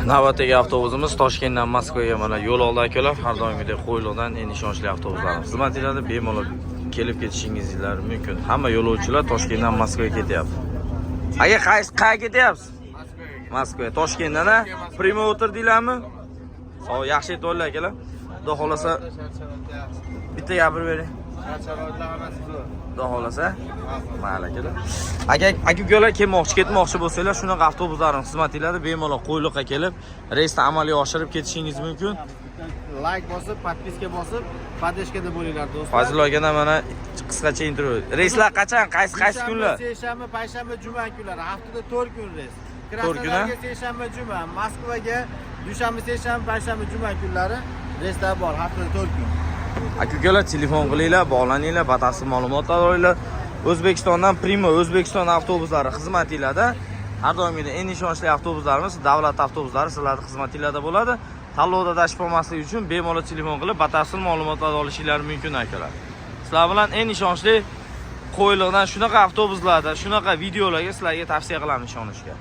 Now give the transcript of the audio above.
Navbatdagi avtobusimiz Toshkentdan Moskvaga mana yo'l oldi akalar. Har doimgidek Qo'yliqdan eng ishonchli avtobuslarimiz xizmatida bemalol kelib ketishingiz mumkin. Hamma yo'lovchilar Toshkentdan Moskvaga ketyapti. Aka qayerga ketyapsiz? Moskvaga. Toshkentdan Primo o'tirdinglarmi? Sog' yaxshi aytib akalar. Xudo xolasa bitta gapirib bering. Xudo xolasa. Mayli akalar. Aka-ukalar ketmoqchi bo'lsanglar, shunaqa avtobuslarning xizmatida bemalol Qo'yliqqa kelib, reysni amalga oshirib ketishingiz mumkin. Like bosib, podpiska bosib, podeshkada bo'linglar do'stlar. Fazil akadan mana qisqacha intervyu. Reyslar qachon, qaysi kunlar? Seshanba, payshanba, juma kunlari. Haftada 4 kun reys. 4 kun? Seshanba, juma, Moskvaga dushanba, seshanba, payshanba, juma kunlari reyslar bor. Haftada 4 kun. Aka-ukalar telefon qilinglar, bog'laninglar, batafsil ma'lumotlar olinglar. O'zbekistondan Primo O'zbekiston avtobuslari xizmatinglarda har doimgidek eng ishonchli avtobuslarimiz, davlat avtobuslari sizlarning xizmatinglarda bo'ladi. Tanlovda adashib qolmaslik uchun bemalol telefon qilib batafsil ma'lumotlar olishingiz mumkin akalar. Sizlar bilan eng ishonchli Qo'yliqdan shunaqa avtobuslarda, shunaqa videolarga sizlarga tavsiya qilamiz ishonishga.